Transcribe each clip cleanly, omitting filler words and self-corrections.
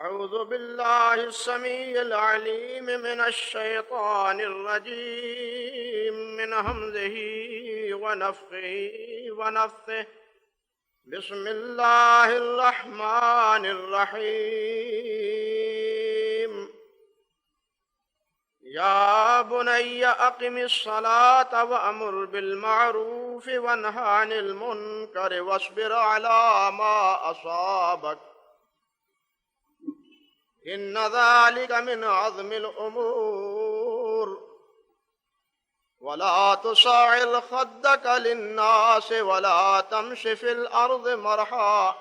أعوذ بالله السميع العليم من الشيطان الرجيم من همزه ونفخه ونفثه بسم الله الرحمن الرحيم يا بني أقم الصلاة وأمر بالمعروف وانه عن المنكر واصبر على ما أصابك إن ذلك من عزم الأمور ولا تصعر خدك للناس ولا تمش في الأرض مرحا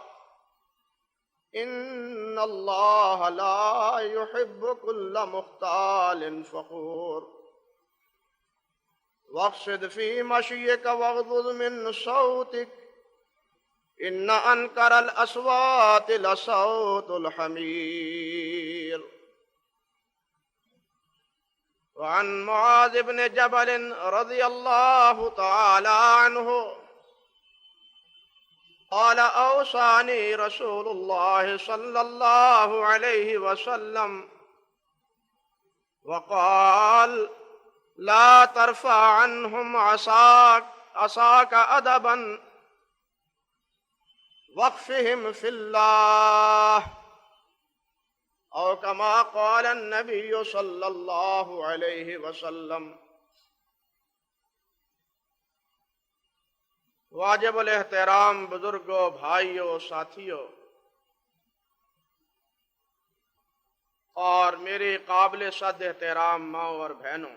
إن الله لا يحب كل مختال فخور واقصد في مشيك واغضض من صوتك إن أنكر الأصوات لصوت الحمير. وعن معاذ بن جبل رضي الله تعالى عنه قال أوصاني رسول الله صلى الله عليه وسلم وقال لا ترفع عنهم عصاك أدبا وقفهم في الله أو كما قال النبي صلى الله عليه وسلم. واجب الاحترام بزرگوں، بھائیوں، ساتھیوں اور میری قابل صد احترام ماؤں اور بہنوں،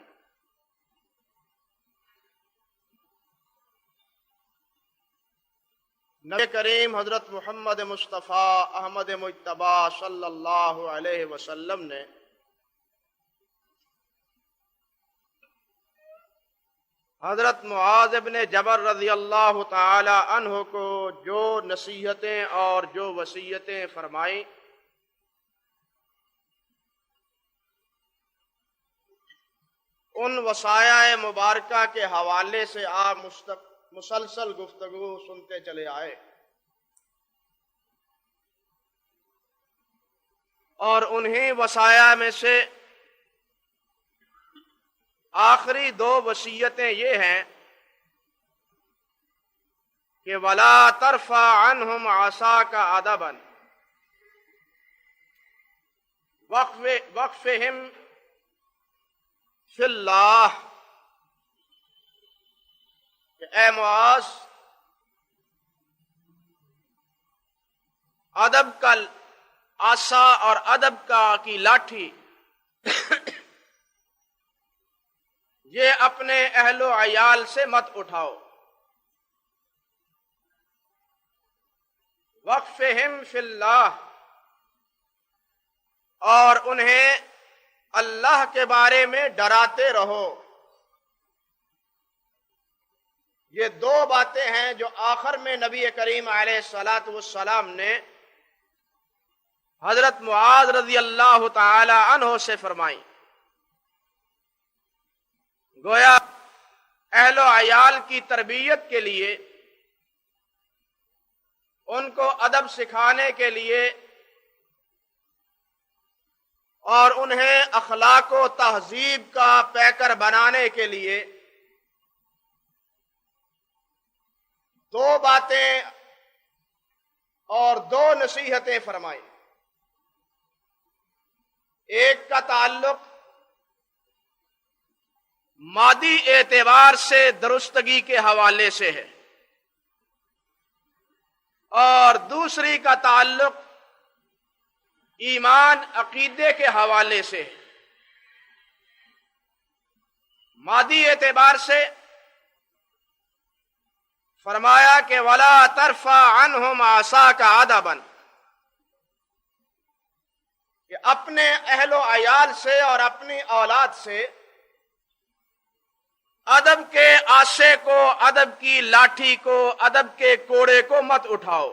نبی کریم حضرت محمد مصطفیٰ احمد مجتبیٰ صلی اللہ علیہ وسلم نے حضرت معاذ بن جبل رضی اللہ تعالی عنہ کو جو نصیحتیں اور جو وصیتیں فرمائیں، ان وصایا مبارکہ کے حوالے سے آپ مسلسل گفتگو سنتے چلے آئے، اور انہی وصایا میں سے آخری دو وصیتیں یہ ہیں کہ وَلَا تَرْفَعْ عَنْهُمْ عَصَاكَ أَدَبًا وَقْفِهِمْ فِي اللَّهِ، کہ اے معاذ، ادب کا عصا اور ادب کی لاٹھی یہ اپنے اہل و عیال سے مت اٹھاؤ. وقفہم فی اللہ، اور انہیں اللہ کے بارے میں ڈراتے رہو. یہ دو باتیں ہیں جو آخر میں نبی کریم علیہ الصلاۃ والسلام نے حضرت معاذ رضی اللہ تعالی عنہ سے فرمائی. گویا اہل و عیال کی تربیت کے لیے، ان کو ادب سکھانے کے لیے اور انہیں اخلاق و تہذیب کا پیکر بنانے کے لیے دو باتیں اور دو نصیحتیں فرمائی. ایک کا تعلق مادی اعتبار سے درستگی کے حوالے سے ہے، اور دوسری کا تعلق ایمان عقیدے کے حوالے سے ہے. مادی اعتبار سے فرمایا کہ وَلَا تَرْفَعْ عَنْهُمْ عَصَاكَ أَدَبًا، کہ اپنے اہل و عیال سے اور اپنی اولاد سے ادب کے آسے کو، ادب کی لاٹھی کو، ادب کے کوڑے کو مت اٹھاؤ.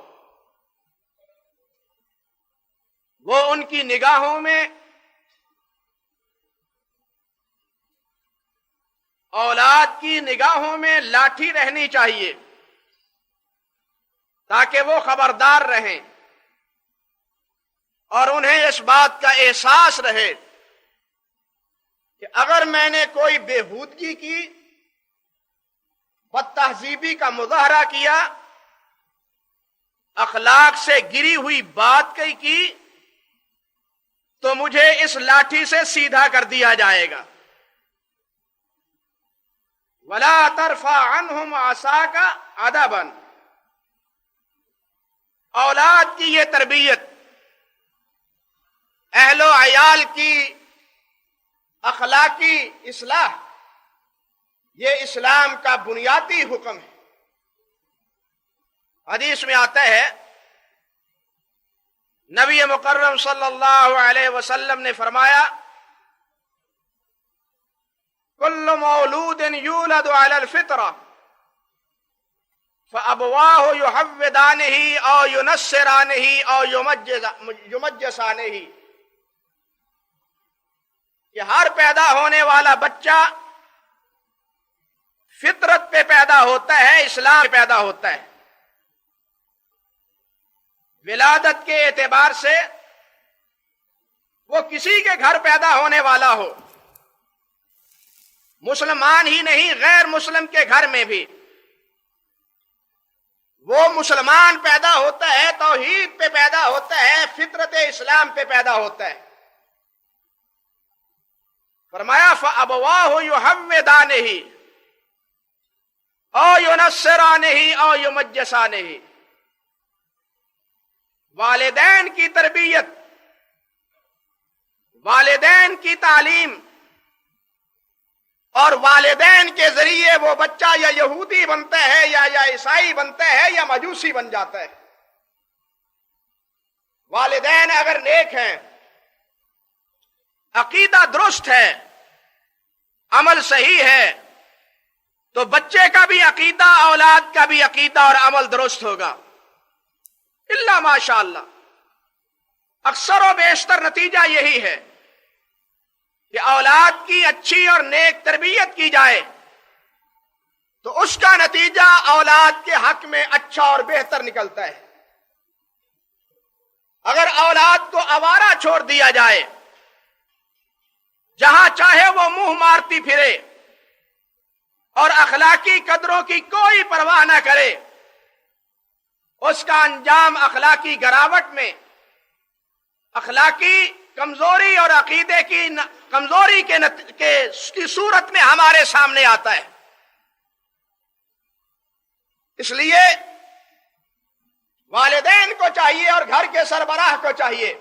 وہ ان کی نگاہوں میں اولاد کی نگاہوں میں لاٹھی رہنی چاہیے تاکہ وہ خبردار رہیں اور انہیں اس بات کا احساس رہے کہ اگر میں نے کوئی بےہودگی کی، بد تہذیبی کا مظاہرہ کیا، اخلاق سے گری ہوئی بات کی تو مجھے اس لاٹھی سے سیدھا کر دیا جائے گا۔ وَلَا تَرْفَعْ عَنْهُمْ عَصَاكَ عَدَبًا۔ اولاد کی یہ تربیت، اہل و عیال کی اخلاقی اصلاح، یہ اسلام کا بنیادی حکم ہے۔ حدیث میں آتا ہے، نبی مکرم صلی اللہ علیہ وسلم نے فرمایا، کل مولود یولد علی الفطرہ فابواہ یحودانہ او ینصرانہ او یمجسانہ، کہ ہر پیدا ہونے والا بچہ فطرت پہ پیدا ہوتا ہے، اسلام پہ پیدا ہوتا ہے۔ ولادت کے اعتبار سے وہ کسی کے گھر پیدا ہونے والا ہو، مسلمان ہی نہیں غیر مسلم کے گھر میں بھی، وہ مسلمان پیدا ہوتا ہے، توحید پہ پیدا ہوتا ہے، فطرت اسلام پہ پیدا ہوتا ہے۔ فرمایا فَأَبَوَاهُ يُحَوِّدَانِهِ او يُنَصِّرَانِهِ او يُمَجِّسَانِهِ۔ والدین کی تربیت، والدین کی تعلیم اور والدین کے ذریعے وہ بچہ یا یہودی بنتا ہے یا عیسائی بنتا ہے یا مجوسی بن جاتا ہے۔ والدین اگر نیک ہیں، عقیدہ درست ہے، عمل صحیح ہے، تو بچے کا بھی عقیدہ، اولاد کا بھی عقیدہ اور عمل درست ہوگا، الا ماشاء اللہ۔ اکثر و بیشتر نتیجہ یہی ہے کہ اولاد کی اچھی اور نیک تربیت کی جائے تو اس کا نتیجہ اولاد کے حق میں اچھا اور بہتر نکلتا ہے۔ اگر اولاد کو آوارہ چھوڑ دیا جائے، جہاں چاہے وہ منہ مارتی پھرے اور اخلاقی قدروں کی کوئی پرواہ نہ کرے، اس کا انجام اخلاقی گراوٹ میں، اخلاقی کمزوری اور عقیدے کی کمزوری کی صورت میں ہمارے سامنے آتا ہے۔ اس لیے والدین کو چاہیے اور گھر کے سربراہ کو چاہیے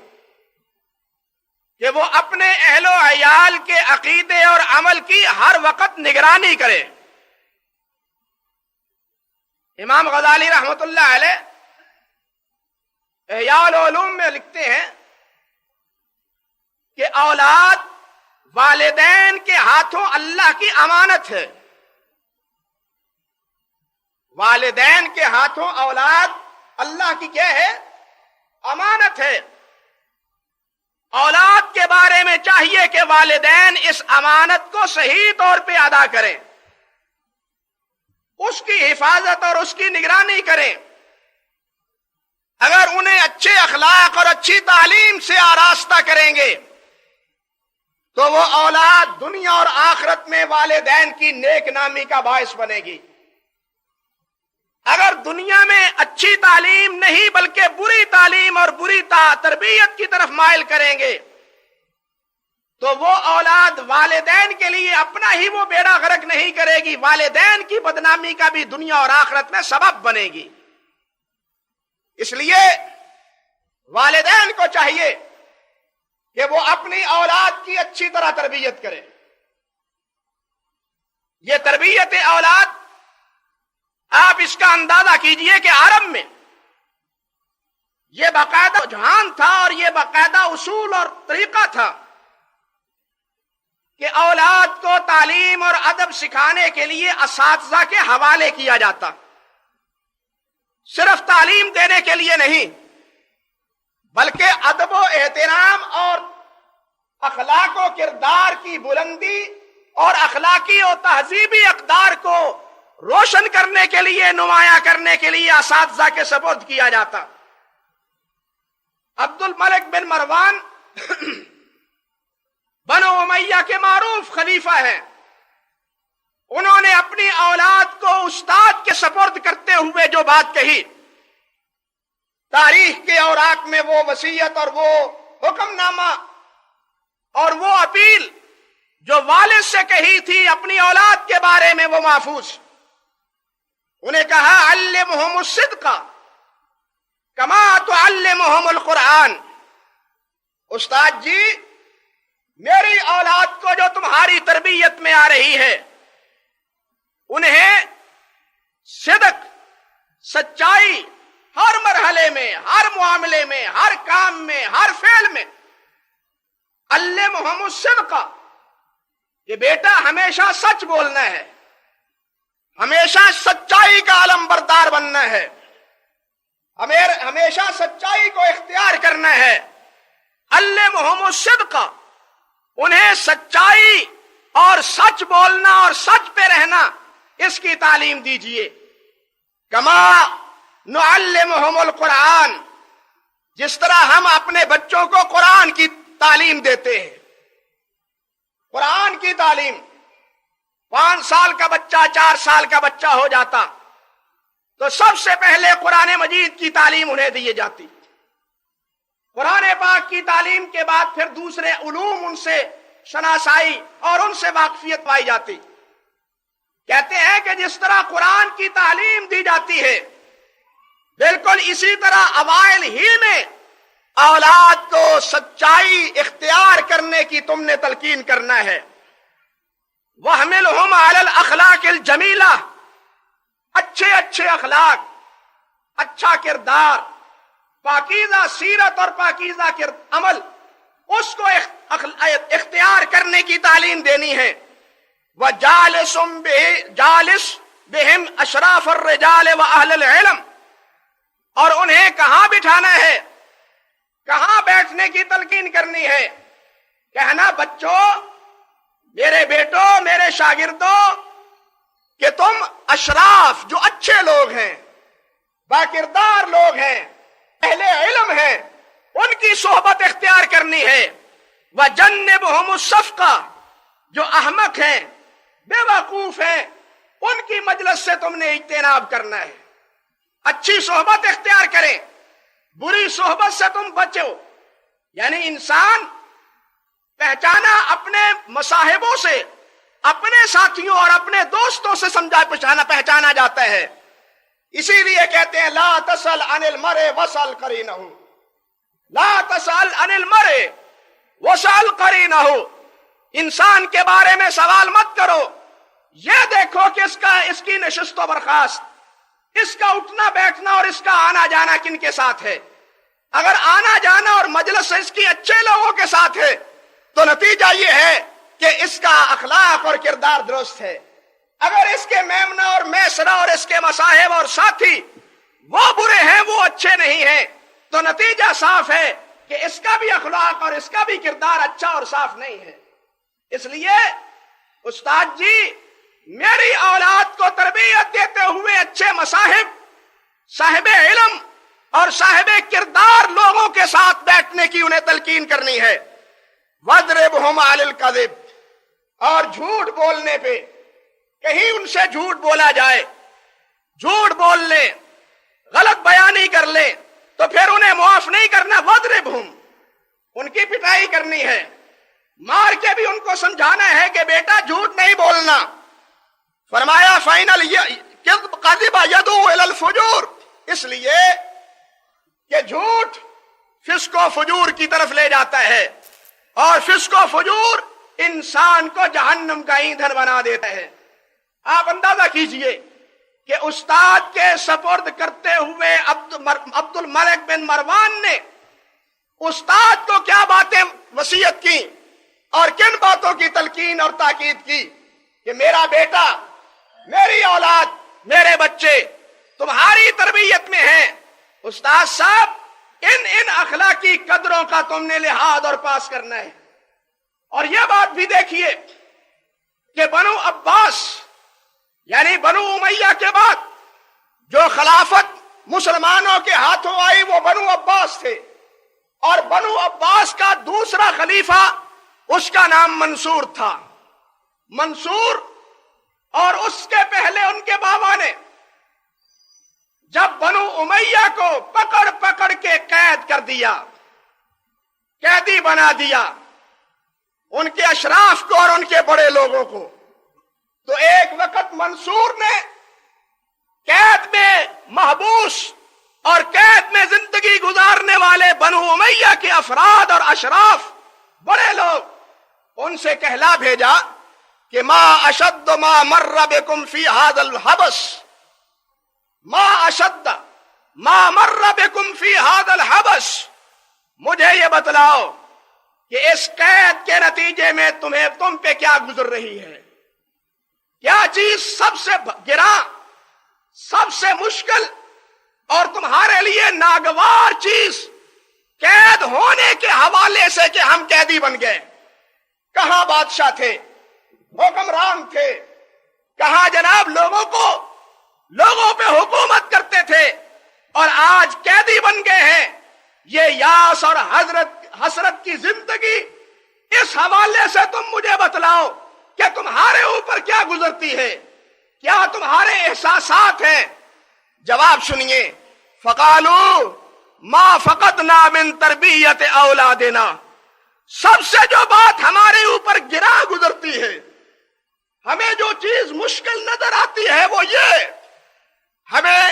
کہ وہ اپنے اہل و عیال کے عقیدے اور عمل کی ہر وقت نگرانی کرے۔ امام غزالی رحمۃ اللہ علیہ احیاء العلوم میں لکھتے ہیں کہ اولاد والدین کے ہاتھوں اللہ کی امانت ہے۔ والدین کے ہاتھوں اولاد اللہ کی کیا ہے؟ امانت ہے۔ اولاد کے بارے میں چاہیے کہ والدین اس امانت کو صحیح طور پہ ادا کریں، اس کی حفاظت اور اس کی نگرانی کریں۔ اگر انہیں اچھے اخلاق اور اچھی تعلیم سے آراستہ کریں گے تو وہ اولاد دنیا اور آخرت میں والدین کی نیک نامی کا باعث بنے گی۔ اگر دنیا میں اچھی تعلیم نہیں بلکہ بری تعلیم اور بری تربیت کی طرف مائل کریں گے تو وہ اولاد والدین کے لیے اپنا ہی وہ بیڑا غرق نہیں کرے گی، والدین کی بدنامی کا بھی دنیا اور آخرت میں سبب بنے گی۔ اس لیے والدین کو چاہیے کہ وہ اپنی اولاد کی اچھی طرح تربیت کرے۔ یہ تربیت اولاد آپ اس کا اندازہ کیجئے کہ عرب میں یہ باقاعدہ رجحان تھا اور یہ باقاعدہ اصول اور طریقہ تھا کہ اولاد کو تعلیم اور ادب سکھانے کے لیے اساتذہ کے حوالے کیا جاتا، صرف تعلیم دینے کے لیے نہیں بلکہ ادب و احترام اور اخلاق و کردار کی بلندی اور اخلاقی و تہذیبی اقدار کو روشن کرنے کے لیے، نمایاں کرنے کے لیے اساتذہ کے سپرد کیا جاتا۔ عبد الملک بن مروان بنو امیہ کے معروف خلیفہ ہیں. انہوں نے اپنی اولاد کو استاد کے سپرد کرتے ہوئے جو بات کہی، تاریخ کے اوراق میں وہ وصیت اور وہ حکم نامہ اور وہ اپیل جو والد سے کہی تھی اپنی اولاد کے بارے میں، وہ محفوظ. انہیں کہا علمہم الصدق کما تعلمہم القرآن. استاد جی، میری اولاد کو جو تمہاری تربیت میں آ رہی ہے، انہیں صدق، سچائی ہر مرحلے میں، ہر معاملے میں، ہر کام میں، ہر فعل میں. علمہم الصدق، کہ بیٹا ہمیشہ سچ بولنا ہے، ہمیشہ سچائی کا علم بردار بننا ہے، ہمیشہ سچائی کو اختیار کرنا ہے. علمہم الصدق، انہیں سچائی اور سچ بولنا اور سچ پہ رہنا، اس کی تعلیم دیجئے. کما نعلمہم القرآن، جس طرح ہم اپنے بچوں کو قرآن کی تعلیم دیتے ہیں. قرآن کی تعلیم 5 سال کا بچہ، 4 سال کا بچہ ہو جاتا تو سب سے پہلے قرآن مجید کی تعلیم انہیں دی جاتی. قرآن پاک کی تعلیم کے بعد پھر دوسرے علوم ان سے شناسائی اور ان سے واقفیت پائی جاتی. کہتے ہیں کہ جس طرح قرآن کی تعلیم دی جاتی ہے، بالکل اسی طرح اوائل ہی میں اولاد کو سچائی اختیار کرنے کی تم نے تلقین کرنا ہے. وَحْمِلْهُمْ عَلَى الْأَخْلَاقِ الْجَمِيلَةِ، اچھے اچھے اخلاق، اچھا کردار، پاکیزہ سیرت اور پاکیزہ عمل، اس کو اختیار کرنے کی تعلیم دینی ہے. وَجَالِسٌ بِهِمْ أَشْرَافَ الرِّجَالِ وَأَهْلِ الْعِلْمِ، اور انہیں کہاں بٹھانا ہے، کہاں بیٹھنے کی تلقین کرنی ہے. کہنا بچوں، میرے بیٹوں، میرے شاگردوں، کہ تم اشراف جو اچھے لوگ ہیں، باکردار لوگ ہیں، اہل علم ہیں، ان کی صحبت اختیار کرنی ہے. وَجَنِّبْهُمُ السَّفْقَ، جو احمق ہیں، بے وقوف ہیں، ان کی مجلس سے تم نے اجتناب کرنا ہے. اچھی صحبت اختیار کریں، بری صحبت سے تم بچو. یعنی انسان پہچانا اپنے مصاحبوں سے، اپنے ساتھیوں اور اپنے دوستوں سے پہچانا جاتا ہے. اسی لیے کہتے ہیں لا تسل عن المرء وسل قرینہ، لا تسل عن المرء وسل قرینہ. انسان کے بارے میں سوال مت کرو، یہ دیکھو کہ اس کی نشست و برخاست، اس کا اٹھنا بیٹھنا اور اس کا آنا جانا کن کے ساتھ ہے. اگر آنا جانا اور مجلس اس کی اچھے لوگوں کے ساتھ ہے تو نتیجہ یہ ہے کہ اس کا اخلاق اور کردار درست ہے. اگر اس کے میمنہ اور میسرہ اور اس کے مصاحب اور ساتھی وہ برے ہیں، وہ اچھے نہیں ہیں، تو نتیجہ صاف ہے کہ اس کا بھی اخلاق اور اس کا بھی کردار اچھا اور صاف نہیں ہے. اس لیے استاد جی، میری اولاد کو تربیت دیتے ہوئے اچھے مصاحب، صاحب علم اور صاحب کردار لوگوں کے ساتھ بیٹھنے کی انہیں تلقین کرنی ہے. وَاضْرِبْهُمْ عَلَى الْكَذِبِ، اور جھوٹ بولنے پہ، کہیں ان سے جھوٹ بولا جائے، جھوٹ بول لیں، غلط بیانی کر لیں تو پھر انہیں معاف نہیں کرنا. وَاضْرِبْهُمْ، ان کی پٹائی کرنی ہے، مار کے بھی ان کو سمجھانا ہے کہ بیٹا جھوٹ نہیں بولنا. فرمایا فائنل قذب یدعو الی الفجور، اس لیے کہ جھوٹ فسق و فجور کی طرف لے جاتا ہے، اور فسق و فجور انسان کو جہنم کا ایندھن بنا دیتا ہے. آپ اندازہ کیجئے کہ استاد کے سپرد کرتے ہوئے عبد الملک بن مروان نے استاد کو کیا باتیں وصیت کی اور کن باتوں کی تلقین اور تاکید کی کہ میرا بیٹا، میری اولاد، میرے بچے تمہاری تربیت میں ہیں. استاد صاحب، ان اخلاقی قدروں کا تم نے لحاظ اور پاس کرنا ہے. اور یہ بات بھی دیکھیے کہ بنو عباس یعنی بنو امیہ کے بعد جو خلافت مسلمانوں کے ہاتھوں آئی وہ بنو عباس تھے. اور بنو عباس کا دوسرا خلیفہ اس کا نام منصور تھا. منصور اور اس کے پہلے ان کے بابا نے جب بنو امیہ کو پکڑ پکڑ کے قید کر دیا، قیدی بنا دیا، ان کے اشراف کو اور ان کے بڑے لوگوں کو، تو ایک وقت منصور نے قید میں محبوس اور قید میں زندگی گزارنے والے بنو امیہ کے افراد اور اشراف بڑے لوگ ان سے کہلا بھیجا کہ ما اشد ما مر بکم فی ھذا الحبس، ما اشد ما مر بکم فی ھذا الحبس، مجھے یہ بتلاؤ کہ اس قید کے نتیجے میں تم پہ کیا گزر رہی ہے، کیا چیز سب سے گراں، سب سے مشکل اور تمہارے لیے ناگوار چیز قید ہونے کے حوالے سے کہ ہم قیدی بن گئے؟ کہاں بادشاہ تھے، حکمران تھے، کہاں جناب لوگوں پہ حکومت کرتے تھے، اور آج قیدی بن گئے ہیں. یہ یاس اور حسرت کی زندگی، اس حوالے سے تم مجھے بتلاؤ کہ تمہارے اوپر کیا گزرتی ہے، کیا تمہارے احساسات ہیں؟ جواب سنیے. فقالوا ما فقدنا من تربیت اولادنا، سب سے جو بات ہمارے اوپر گراں گزرتی ہے، ہمیں جو چیز مشکل نظر آتی ہے وہ یہ، ہمیں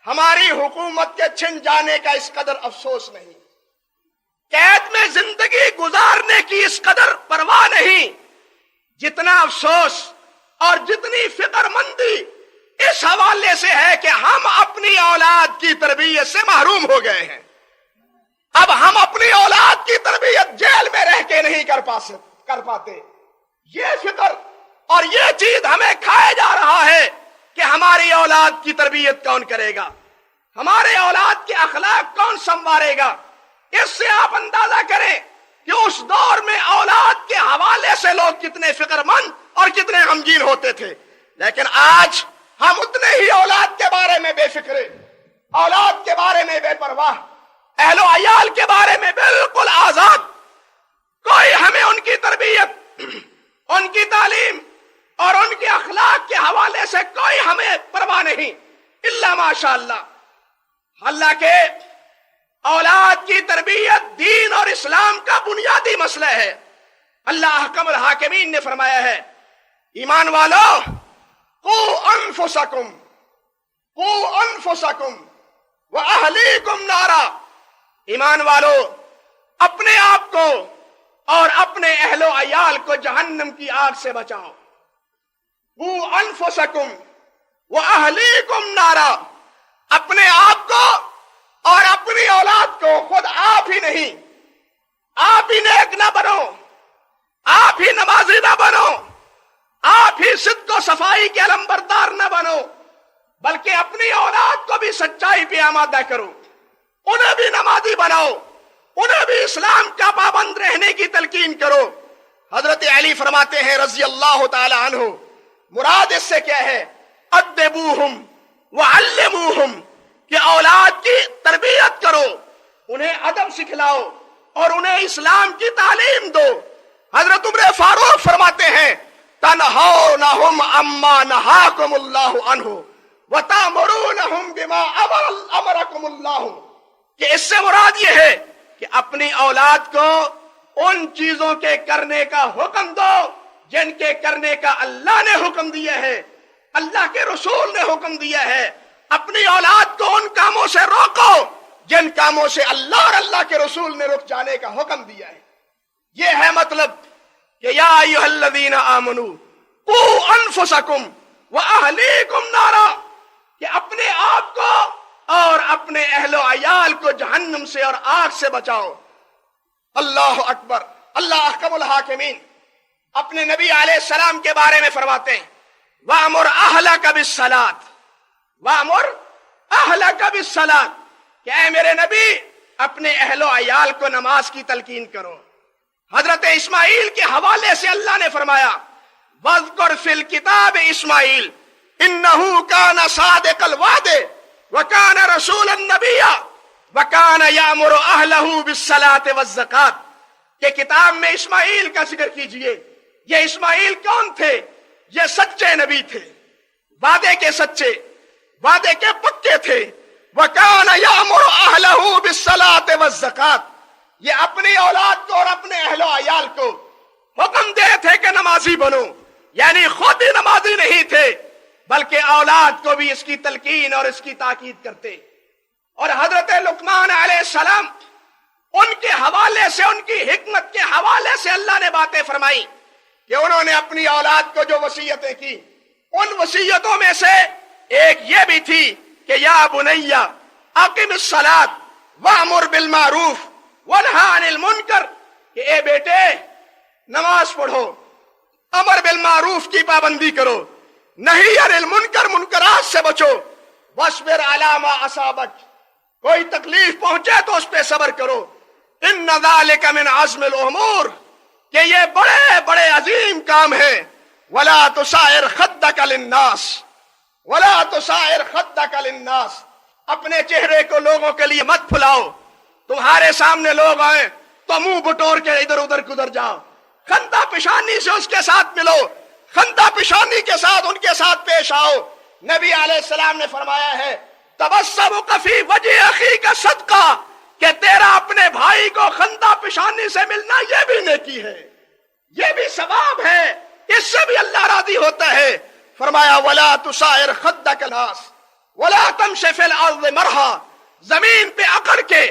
ہماری حکومت کے چھن جانے کا اس قدر افسوس نہیں، قید میں زندگی گزارنے کی اس قدر پرواہ نہیں، جتنا افسوس اور جتنی فکر مندی اس حوالے سے ہے کہ ہم اپنی اولاد کی تربیت سے محروم ہو گئے ہیں. اب ہم اپنی اولاد کی تربیت جیل میں رہ کے نہیں کر پاتے. یہ فکر اور یہ چیز ہمیں کھائے جا رہا ہے کہ ہماری اولاد کی تربیت کون کرے گا، ہمارے اولاد کے اخلاق کون سنوارے گا. اس سے آپ اندازہ کریں کہ اس دور میں اولاد کے حوالے سے لوگ کتنے فکر مند اور کتنے غمگین ہوتے تھے. لیکن آج ہم اتنے ہی اولاد کے بارے میں بے فکرے، اولاد کے بارے میں بے پرواہ، اہل و عیال کے بارے میں بالکل آزاد. کوئی ہمیں ان کی تربیت، ان کی تعلیم اور ان کے اخلاق کے حوالے سے کوئی ہمیں پرواہ نہیں، الا ماشاء اللہ. اللہ کے اولاد کی تربیت دین اور اسلام کا بنیادی مسئلہ ہے. اللہ احکم الحاکمین نے فرمایا ہے، ایمان والو قوا انفسکم واہلیکم نارا، ایمان والو اپنے آپ کو اور اپنے اہل و عیال کو جہنم کی آگ سے بچاؤ. قوا انفسکم واہلیکم نارا، اپنے آپ کو اور اپنی اولاد کو، خود آپ ہی نہیں، آپ ہی نیک نہ بنو، آپ ہی نمازی نہ بنو، آپ ہی صدق و صفائی کے علمبردار نہ بنو، بلکہ اپنی اولاد کو بھی سچائی پہ آمادہ کرو، انہیں بھی نمازی بناؤ، انہیں بھی اسلام کا پابند رہنے کی تلقین کرو. حضرت علی فرماتے ہیں رضی اللہ تعالی عنہ، مراد اس سے کیا ہے؟ ادبوہم وعلموہم، کہ اولاد کی تربیت کرو، انہیں ادب سکھلاؤ اور انہیں اسلام کی تعلیم دو. حضرت عمر فاروق فرماتے ہیں تنہونہم عما نہاکم اللہ عنہ وتأمرونہم بما امرکم اللہ، کہ اس سے مراد یہ ہے کہ اپنی اولاد کو ان چیزوں کے کرنے کا حکم دو جن کے کرنے کا اللہ نے حکم دیا ہے، اللہ کے رسول نے حکم دیا ہے. اپنی اولاد کو ان کاموں سے روکو جن کاموں سے اللہ اور اللہ کے رسول نے رک جانے کا حکم دیا ہے. یہ ہے مطلب کہ یا ایھا الذین آمنوا قوا انفسکم واہلیکم نارا، کہ اپنے آپ کو اور اپنے اہل و عیال کو جہنم سے اور آگ سے بچاؤ. اللہ اکبر. اللہ احکم الحاکمین اپنے نبی علیہ السلام کے بارے میں فرماتے ہیں وَأْمُرْ أَهْلَكَ بِالصَّلَاةِ، وَأْمُرْ أَهْلَكَ بِالصَّلَاةِ، کہ اے میرے نبی اپنے اہل و عیال کو نماز کی تلقین کرو. حضرت اسماعیل کے حوالے سے اللہ نے فرمایا وَاذْكُرْ فِي الْكِتَابِ اسماعیل إِنَّهُ كَانَ صَادِقَ الْوَعْدِ وَكَانَ رَسُولًا نَبِيًّا، وَكَانَ يَأْمُرُ أَهْلَهُ بِالصَّلَاةِ وَالزَّكَاةِ کہ کتاب میں اسماعیل کا ذکر کیجئے. یہ اسماعیل کون تھے؟ یہ سچے نبی تھے، وعدے کے سچے، وعدے کے پکے تھے. وَكَانَ يَأْمُرُ أَهْلَهُ بِالصَّلَاةِ وَالزَّكَاةِ یہ اپنی اولاد کو اور اپنے اہل و عیال کو حکم دے تھے کہ نمازی بنو. یعنی خود ہی نمازی نہیں تھے بلکہ اولاد کو بھی اس کی تلقین اور اس کی تاکید کرتے. اور حضرت لقمان علیہ السلام ان کے حوالے سے، ان کی حکمت کے حوالے سے اللہ نے باتیں فرمائی کہ انہوں نے اپنی اولاد کو جو وصیتیں کی، ان وصیتوں میں سے ایک یہ بھی تھی کہ یا بنی اقم الصلاۃ وامر بالمعروف وانہی عن المنکر، کہ اے بیٹے نماز پڑھو، امر بالمعروف کی پابندی کرو، نہی عن المنکر منکرات سے بچو، واصبر علی ما اصابک کوئی تکلیف پہنچے تو اس پہ صبر کرو، ان ذالک من عزم الامور کہ یہ بڑے بڑے عظیم کام ہیں. ولا تصائر خدک للناس ولا تصائر خدک للناس اپنے چہرے کو لوگوں کے لیے مت پھلاؤ. تمہارے سامنے لوگ آئیں تو منہ بٹور کے ادھر ادھر گزر جاؤ. خندہ پیشانی سے اس کے ساتھ ملو، خندہ پیشانی کے ساتھ ان کے ساتھ پیش آؤ. نبی علیہ السلام نے فرمایا ہے تبسمک فی وجہ اخیک صدقہ کہ تیرا اپنے بھائی کو خندہ پیشانی سے ملنا یہ بھی نیکی ہے، یہ بھی ثواب ہے، اس سے بھی اللہ راضی ہوتا ہے. فرمایا ولا تصائر خدک للناس ولا تمشی فی الارض مرحا زمین پہ اکڑ کے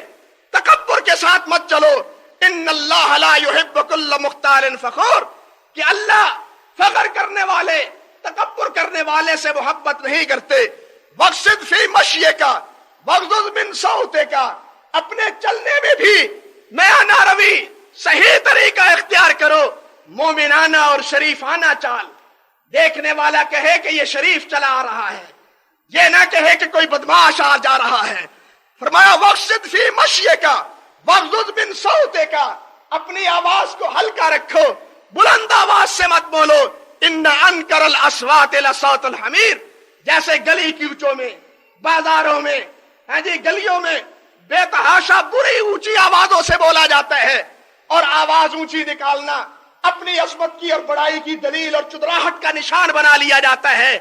تکبر کے ساتھ مت چلو. ان اللہ لا يحب كل مختال فخور کہ اللہ فخر کرنے والے، تکبر کرنے والے سے محبت نہیں کرتے. وقصد فی مشیک واغضض من صوتک اپنے چلنے میں بھی میانہ روی، صحیح طریقہ اختیار کرو، مومنانہ اور شریفانہ چال. دیکھنے والا کہے کہ یہ شریف چلا آ رہا ہے، یہ نہ کہے کہ کوئی بدماش آ جا رہا ہے. فرمایا وقصد فی مشیک واغضض من صوتک اپنی آواز کو ہلکا رکھو، بلند آواز سے مت بولو. ان انکر الاصوات لصوت الحمیر جیسے گلی کوچوں میں، بازاروں میں، گلیوں میں بے تحاشا بری اونچی آوازوں سے بولا جاتا ہے، اور آواز اونچی نکالنا اپنی عظمت کی اور بڑائی کی دلیل اور چدراہٹ کا نشان بنا لیا جاتا ہے.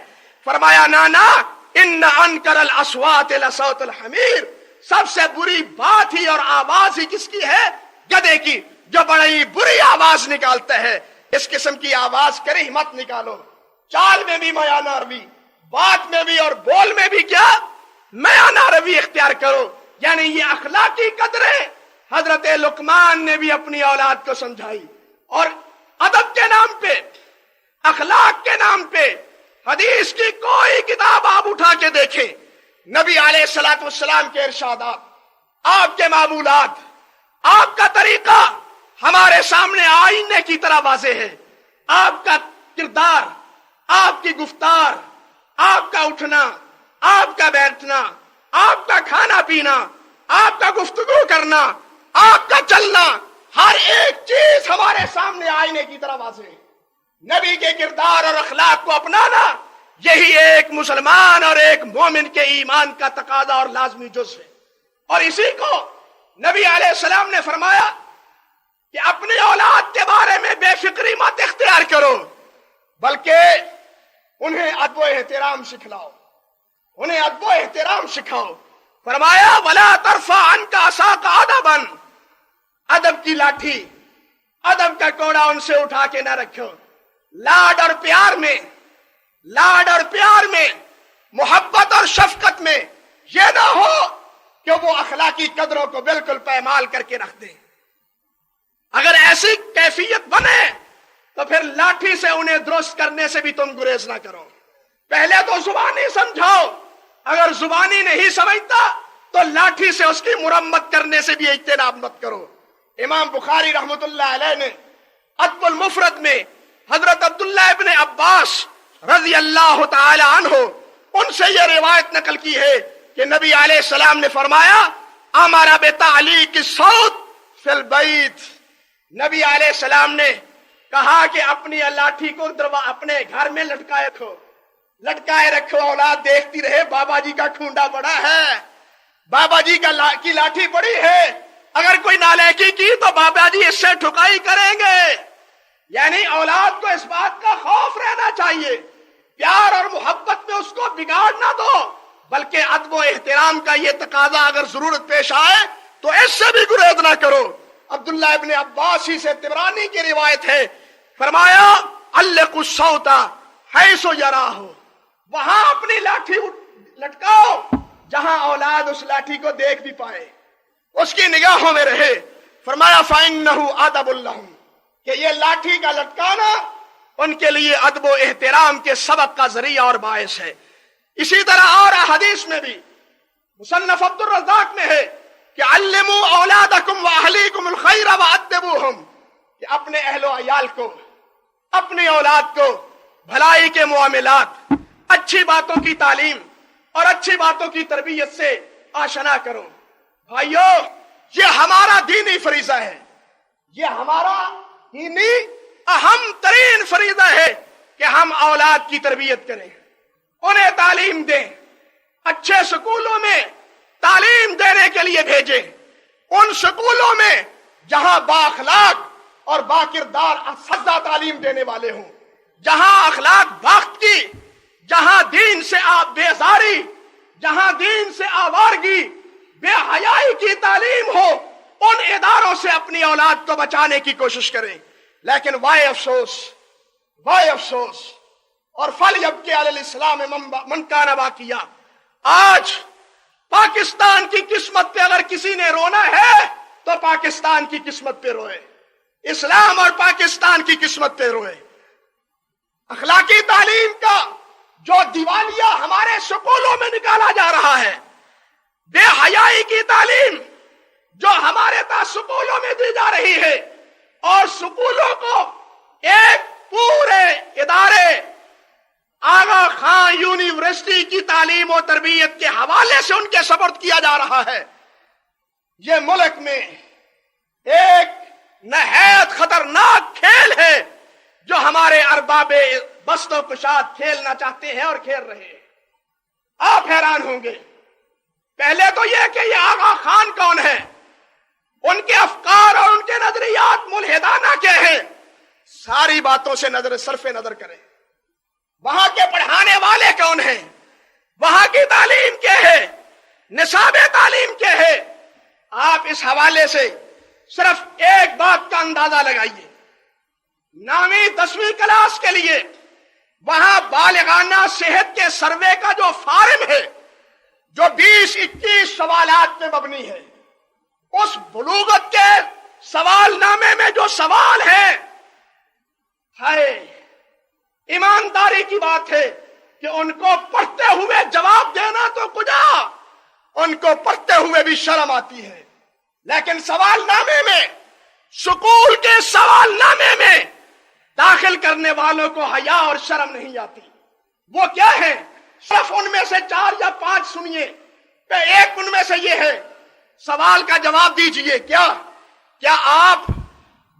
فرمایا نانا ان انکر الاصوات لصوت الحمیر سب سے بری بات ہی اور آواز ہی کس کی ہے؟ گدھے کی، جو بڑی بری آواز نکالتا ہے. اس قسم کی آواز کریں مت نکالو. چال میں بھی میانہ روی، بات میں بھی اور بول میں بھی کیا میانہ روی اختیار کرو. یعنی یہ اخلاقی قدریں حضرت لقمان نے بھی اپنی اولاد کو سمجھائی. اور ادب کے نام پہ، اخلاق کے نام پہ حدیث کی کوئی کتاب آپ اٹھا کے دیکھیں، نبی علیہ الصلوۃ والسلام کے ارشادات، آپ کے معمولات، آپ کا طریقہ ہمارے سامنے آئینے کی طرح واضح ہے. آپ کا کردار، آپ کی گفتار، آپ کا اٹھنا، آپ کا بیٹھنا، آپ کا کھانا پینا، آپ کا گفتگو کرنا، آپ کا چلنا، ہر ایک چیز ہمارے سامنے آئینے کی طرح واضح ہے. نبی کے کردار اور اخلاق کو اپنانا یہی ایک مسلمان اور ایک مومن کے ایمان کا تقاضا اور لازمی جز ہے. اور اسی کو نبی علیہ السلام نے فرمایا کہ اپنی اولاد کے بارے میں بے فکری مت اختیار کرو، بلکہ انہیں ادب و احترام سکھلاؤ، انہیں ادب و احترام سکھاؤ. فرمایا ولا ترفع عنک عصاک ادبا ادب کی لاٹھی، ادب کا کوڑا ان سے اٹھا کے نہ رکھو. لاڈ اور پیار میں، لاڈ اور پیار میں، محبت اور شفقت میں یہ نہ ہو کہ وہ اخلاقی قدروں کو بالکل پامال کر کے رکھ دیں. اگر ایسی کیفیت بنے تو پھر لاٹھی سے انہیں درست کرنے سے بھی تم گریز نہ کرو. پہلے تو زبانی سمجھاؤ، اگر زبانی نہیں سمجھتا تو لاٹھی سے اس کی مرمت کرنے سے بھی اجتناب مت کرو. امام بخاری رحمت اللہ علیہ نے ادب المفرد میں حضرت عبداللہ ابن عباس رضی اللہ تعالی عنہ ان سے یہ روایت نقل کی ہے کہ نبی علیہ السلام نے فرمایا امر بتعلیق الصوت فی البیت. نبی علیہ السلام نے کہا کہ اپنی لاٹھی کو اپنے گھر میں لٹکائے رکھو، اولاد دیکھتی رہے بابا جی کا کھونڈا بڑا ہے، بابا جی کی لاٹھی پڑی ہے، اگر کوئی نالائکی کی تو بابا جی اس سے ٹھکائی کریں گے۔ یعنی اولاد کو اس بات کا خوف رہنا چاہیے، پیار اور محبت میں اس کو بگاڑ نہ دو، بلکہ ادب و احترام کا یہ تقاضا اگر ضرورت پیش آئے تو اس سے بھی گریز نہ کرو۔ عبداللہ ابن عباس ہی سے طبرانی کی روایت ہے، فرمایا علقوا الصوت حیث یراہ، وہاں اپنی لاٹھی لٹکاؤ جہاں اولاد اس لاٹھی کو دیکھ بھی پائے، اس کی نگاہوں میں رہے۔ فرمایا فإنہ ادب لہم، کہ یہ لاٹھی کا لٹکانا ان کے لیے ادب و احترام کے سبق کا ذریعہ اور باعث ہے۔ اسی طرح اور حدیث میں بھی مصنف عبد الرزاق میں ہے کہ علموا اولادکم واہلیکم الخیر وادبوہم، کہ اپنے اہل و عیال کو، اپنی اولاد کو بھلائی کے معاملات، اچھی باتوں کی تعلیم اور اچھی باتوں کی تربیت سے آشنا کرو۔ بھائیو، یہ ہمارا دینی فریضہ ہے، یہ ہمارا دینی اہم ترین فریضہ ہے کہ ہم اولاد کی تربیت کریں، انہیں تعلیم دیں، اچھے سکولوں میں تعلیم دینے کے لیے بھیجیں، ان سکولوں میں جہاں بااخلاق اور باکردار اساتذہ تعلیم دینے والے ہوں، جہاں اخلاق باخت کی، جہاں دین سے بیزاری، جہاں دین سے آوارگی، بے حیائی کی تعلیم ہو، ان اداروں سے اپنی اولاد کو بچانے کی کوشش کریں۔ لیکن وائے افسوس، وائے افسوس، اور فلیبکی علی الاسلام من کان باقیا، آج پاکستان کی قسمت پہ اگر کسی نے رونا ہے تو پاکستان کی قسمت پہ روئے، اسلام اور پاکستان کی قسمت پہ روئے۔ اخلاقی تعلیم کا جو دیوالیہ ہمارے سکولوں میں نکالا جا رہا ہے، بے حیائی کی تعلیم جو ہمارے پاس سکولوں میں دی جا رہی ہے، اور سکولوں کو ایک پورے ادارے آغا خان یونیورسٹی کی تعلیم و تربیت کے حوالے سے ان کے سپرد کیا جا رہا ہے، یہ ملک میں ایک نہایت خطرناک کھیل ہے جو ہمارے ارباب بست و کشاد کھیلنا چاہتے ہیں اور کھیل رہے ہیں۔ آپ حیران ہوں گے، پہلے تو یہ کہ یہ آغا خان کون ہے، ان کے افکار اور ان کے نظریات ملحدانہ کیا ہیں، ساری باتوں سے صرف نظر کریں۔ وہاں کے پڑھانے والے کون ہیں، وہاں کی تعلیم کیا ہے، نصاب تعلیم کیا ہے، آپ اس حوالے سے صرف ایک بات کا اندازہ لگائیے۔ نامی 10ویں کلاس کے لیے وہاں بالغانہ صحت کے سروے کا جو فارم ہے، جو 20-21 سوالات پہ مبنی ہے، اس بلوغت کے سوال نامے میں جو سوال ہے، ہائے ایمانداری کی بات ہے کہ ان کو پڑھتے ہوئے جواب دینا تو کجا، ان کو پڑھتے ہوئے بھی شرم آتی ہے، لیکن سوال نامے میں، سکول کے سوال نامے میں داخل کرنے والوں کو حیا اور شرم نہیں آتی۔ وہ کیا ہے، صرف ان میں سے 4 یا 5 سنیے، ایک ان میں سے یہ ہے، سوال کا جواب دیجئے، کیا آپ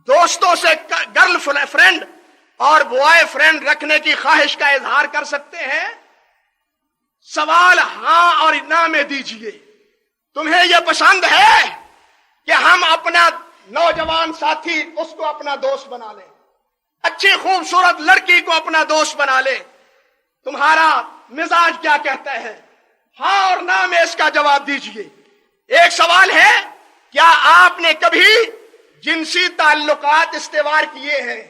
دوستوں سے گرل فرینڈ اور بوائے فرینڈ رکھنے کی خواہش کا اظہار کر سکتے ہیں؟ سوال ہاں اور نہ میں دیجئے۔ تمہیں یہ پسند ہے کہ ہم اپنا نوجوان ساتھی اس کو اپنا دوست بنا لیں، اچھی خوبصورت لڑکی کو اپنا دوست بنا لیں؟ تمہارا مزاج کیا کہتا ہے؟ ہاں اور نہ میں اس کا جواب دیجئے۔ ایک سوال ہے، کیا آپ نے کبھی جنسی تعلقات استوار کیے ہیں؟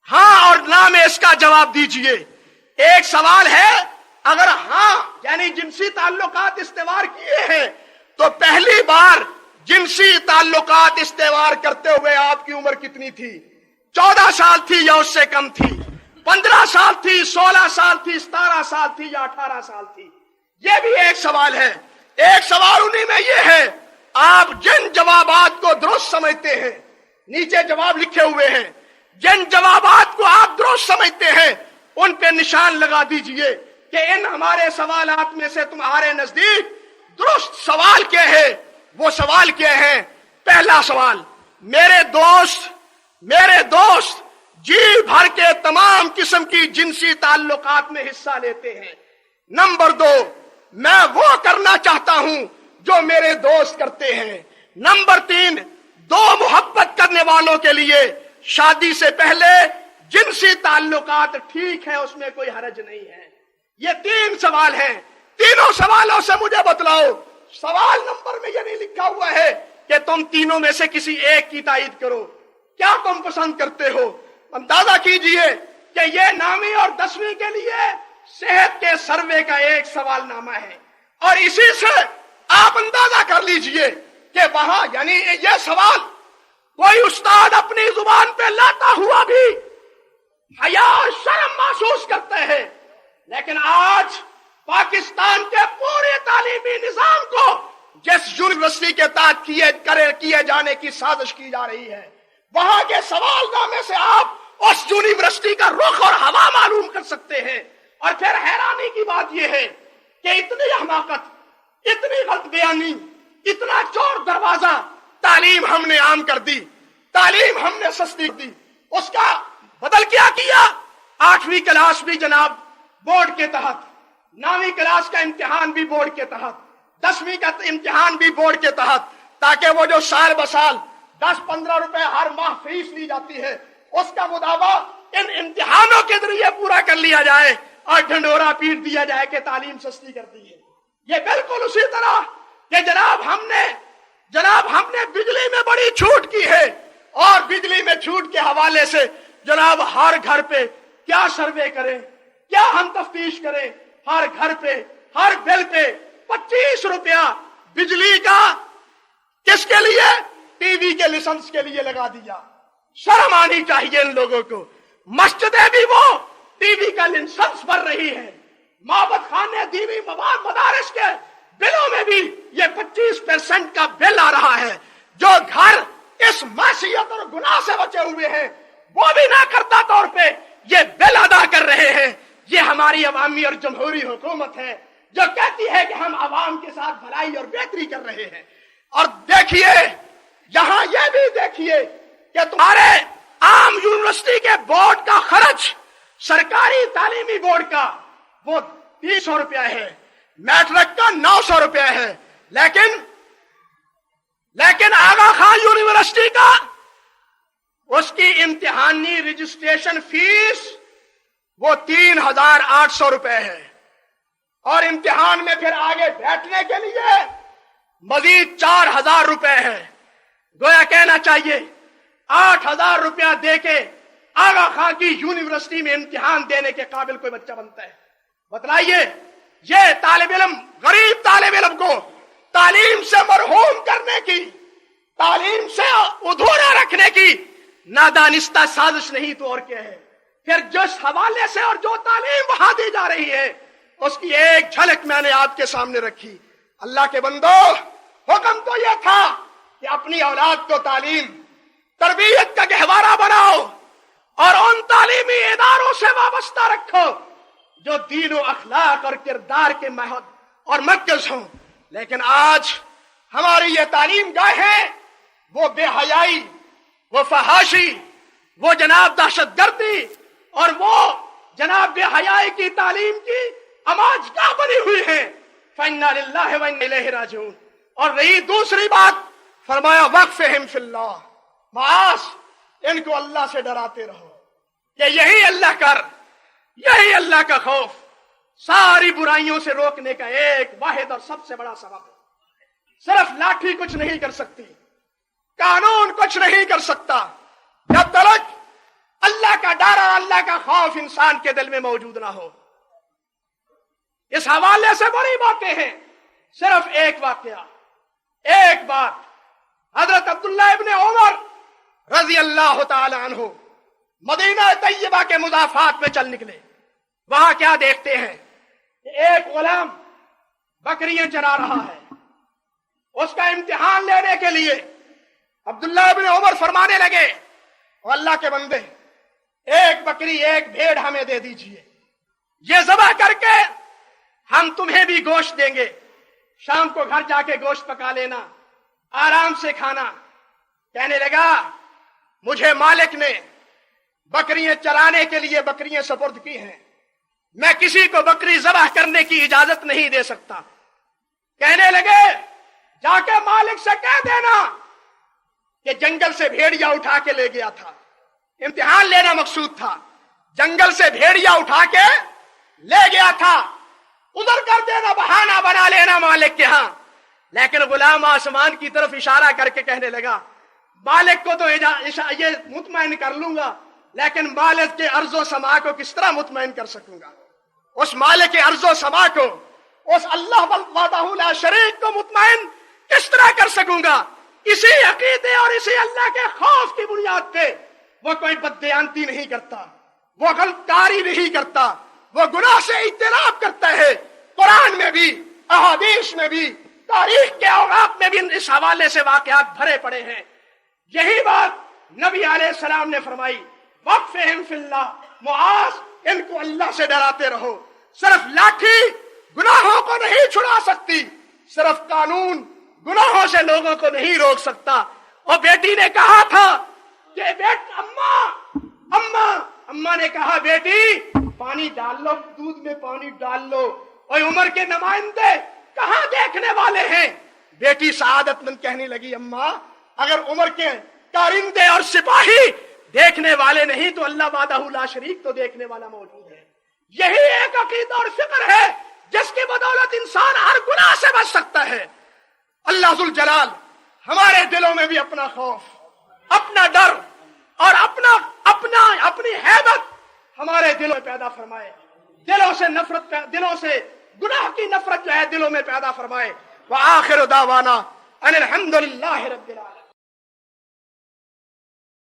ہاں اور نہ میں اس کا جواب دیجئے۔ ایک سوال ہے، اگر ہاں یعنی جنسی تعلقات استوار کیے ہیں تو پہلی بار جنسی تعلقات استوار کرتے ہوئے آپ کی عمر کتنی تھی؟ 14 سال تھی یا اس سے کم تھی؟ 15 سال تھی، 16 سال تھی، 17 سال تھی یا 18 سال تھی؟ یہ بھی ایک سوال ہے۔ ایک سوال انہی میں یہ ہے، آپ جن جوابات کو درست سمجھتے ہیں، نیچے جواب لکھے ہوئے ہیں، جن جوابات کو آپ درست سمجھتے ہیں ان پہ نشان لگا دیجئے کہ ان ہمارے سوالات میں سے تمہارے نزدیک درست سوال کیا ہے۔ وہ سوال کیا ہے؟ پہلا سوال، میرے دوست جی بھر کے تمام قسم کی جنسی تعلقات میں حصہ لیتے ہیں۔ نمبر 2، میں وہ کرنا چاہتا ہوں جو میرے دوست کرتے ہیں۔ نمبر 3، دو محبت کرنے والوں کے لیے شادی سے پہلے جنسی تعلقات ٹھیک ہے، اس میں کوئی حرج نہیں ہے۔ یہ 3 سوال ہیں، تینوں سوالوں سے مجھے بتلاؤ۔ سوال نمبر میں یہ نہیں لکھا ہوا ہے کہ تم تینوں میں سے کسی ایک کی تائید کرو، کیا تم پسند کرتے ہو؟ اندازہ کیجئے کہ یہ 9ویں اور 10ویں کے لیے صحت کے سروے کا ایک سوال نامہ ہے، اور اسی سے آپ اندازہ کر لیجئے کہ وہاں یعنی یہ سوال کوئی استاد اپنی زبان پہ لاتا ہوا بھی حیا اور شرم محسوس کرتے ہیں، لیکن آج پاکستان کے پورے تعلیمی نظام کو جس یونیورسٹی کے تحت کیے جانے کی سازش کی جا رہی ہے، وہاں کے سوال نامے سے آپ اس یونیورسٹی کا رخ اور ہوا معلوم کر سکتے ہیں۔ اور پھر حیرانی کی بات یہ ہے کہ اتنی حماقت، اتنی غلط بیانی، اتنا چور دروازہ، تعلیم ہم نے عام کر دی، تعلیم ہم نے سستی دی، اس کا بدل کیا 8ویں کلاس بھی جناب بورڈ کے تحت، 9ویں کلاس کا امتحان بھی بورڈ کے تحت، 10ویں کا امتحان بھی بورڈ کے تحت، تاکہ وہ جو سال بسال 10-15 روپے ہر ماہ فیس لی جاتی ہے، اس کا مداوع ان امتحانوں کے ذریعے پورا کر لیا جائے اور ڈھنڈورا پیٹ دیا جائے کہ تعلیم سستی کر دی ہے۔ یہ بالکل اسی طرح کہ جناب ہم نے بجلی میں بڑی چھوٹ کی ہے، اور بجلی میں چھوٹ کے حوالے سے جناب ہر گھر پہ کیا سروے کریں، کیا ہم تفتیش کریں، ہر گھر پہ ہر بل پہ 25 روپیہ بجلی کا کس کے لیے؟ ٹی وی کے لائسنس کے لیے لگا دیا۔ شرم آنی چاہیے ان لوگوں کو۔ مسجدیں بھی وہ ٹی وی کا لائسنس بھر رہی ہے، معبد خانے دینی مدارس کے بلوں میں بھی یہ 25% کا بل آ رہا ہے۔ جو گھر اس معصیت اور گناہ سے بچے ہوئے ہیں وہ بھی ناکردہ طور پہ یہ بل ادا کر رہے ہیں۔ یہ ہماری عوامی اور جمہوری حکومت ہے جو کہتی ہے کہ ہم عوام کے ساتھ بھلائی اور بہتری کر رہے ہیں۔ اور دیکھیے یہاں یہ بھی دیکھیے کہ تمہارے عام یونیورسٹی کے بورڈ کا خرچ، سرکاری تعلیمی بورڈ کا وہ 300 روپیہ ہے، میٹرک کا 900 روپیہ ہے، لیکن آغا خان یونیورسٹی کا اس کی امتحانی رجسٹریشن فیس وہ 3800 روپے ہے، اور امتحان میں پھر آگے بیٹھنے کے لیے مزید 4000 روپے ہے۔ گویا کہنا چاہیے 8000 روپیہ دے کے آغا خان کی یونیورسٹی میں امتحان دینے کے قابل کوئی بچہ بنتا ہے؟ بتلائیے، یہ طالب علم، غریب طالب علم کو تعلیم سے محروم کرنے کی، تعلیم سے ادھورا رکھنے کی نادانستہ سازش نہیں تو اور کیا ہے؟ پھر جس حوالے سے اور جو تعلیم وہاں دی جا رہی ہے اس کی ایک جھلک میں نے آپ کے سامنے رکھی۔ اللہ کے بندو، حکم تو یہ تھا کہ اپنی اولاد کو تعلیم تربیت کا گہوارہ بناؤ اور ان تعلیمی اداروں سے وابستہ رکھو جو دین و اخلاق اور کردار کے محض اور مرکز ہوں۔ لیکن آج ہماری یہ تعلیم گاہیں وہ بے حیائی، وہ فحاشی، وہ جناب دہشت گردی اور وہ جناب بے حیائی کی تعلیم کی اماجگاہ بنی ہوئی ہے۔ فَإِنَّا لِلَّهِ وَإِنَّا إِلَيْهِ راجعون۔ اور رہی دوسری بات، فرمایا وَقْفِهِمْ فِي اللَّهِ، معاذ ان کو اللہ سے ڈراتے رہو کہ یہی اللہ کر، یہی اللہ کا خوف ساری برائیوں سے روکنے کا ایک واحد اور سب سے بڑا سبب ہے۔ صرف لاٹھی کچھ نہیں کر سکتی، قانون کچھ نہیں کر سکتا، جب تک اللہ کا ڈر اور اللہ کا خوف انسان کے دل میں موجود نہ ہو۔ اس حوالے سے بڑی باتیں ہیں، صرف ایک واقعہ، ایک بات، حضرت عبداللہ ابن عمر رضی اللہ تعالی عنہ مدینہ طیبہ کے مضافات میں چل نکلے۔ وہاں کیا دیکھتے ہیں کہ ایک غلام بکریاں چرا رہا ہے۔ اس کا امتحان لینے کے لیے عبداللہ ابن عمر فرمانے لگے، اللہ کے بندے، ایک بکری ایک بھیڑ ہمیں دے دیجئے، یہ ذبح کر کے ہم تمہیں بھی گوشت دیں گے، شام کو گھر جا کے گوشت پکا لینا، آرام سے کھانا۔ کہنے لگا مجھے مالک نے بکریاں چرانے کے لیے بکریاں سپرد کی ہیں، میں کسی کو بکری ذبح کرنے کی اجازت نہیں دے سکتا۔ کہنے لگے جا کے مالک سے کہہ دینا کہ جنگل سے بھیڑیا اٹھا کے لے گیا تھا، امتحان لینا مقصود تھا، جنگل سے بھیڑیا اٹھا کے لے گیا تھا، ادھر کر دینا، بہانہ بنا لینا مالک کے ہاں۔ لیکن غلام آسمان کی طرف اشارہ کر کے کہنے لگا مالک کو تو یہ مطمئن کر لوں گا، لیکن مالک کے ارض و سما کو کس طرح مطمئن کر سکوں گا؟ اس مالک کے ارض و سما کو، اس اللہ وحدہ لا شریک کو مطمئن کس طرح کر سکوں گا؟ اسی عقیدے اور اسی اللہ کے خوف کی بنیاد پہ وہ کوئی بددیانتی نہیں کرتا، وہ غلط کاری نہیں کرتا، وہ گناہ سے اجتناب کرتا ہے۔ قرآن میں بھی، احادیث میں بھی، تاریخ کے اوراق میں بھی اس حوالے سے واقعات بھرے پڑے ہیں۔ یہی بات نبی علیہ السلام نے فرمائی، وقفہم فی اللہ، معاذ ان کو اللہ سے ڈراتے رہو۔ صرف لاٹھی گناہوں کو نہیں چھڑا سکتی، صرف قانون گناہوں سے لوگوں کو نہیں روک سکتا۔ اور بیٹی نے کہا تھا کہ اماں نے کہا بیٹی پانی ڈال لو، دودھ میں پانی ڈال لو۔ اور عمر کے نمائندے کہاں دیکھنے والے ہیں؟ بیٹی سعادت مند کہنے لگی اماں اگر عمر کے کارندے اور سپاہی دیکھنے والے نہیں تو اللہ وحدہ لا شریک تو دیکھنے والا موجود ہے۔ یہی ایک عقیدہ اور فکر ہے جس کی بدولت انسان ہر گناہ سے بچ سکتا ہے۔ اللہ ذوالجلال ہمارے دلوں میں بھی اپنا خوف، اپنا ڈر اور اپنی ہیبت ہمارے دلوں میں پیدا فرمائے، دلوں سے گناہ کی نفرت جو ہے دلوں میں پیدا فرمائے۔ وآخر دعوانا ان الحمد للہ رب العالمین۔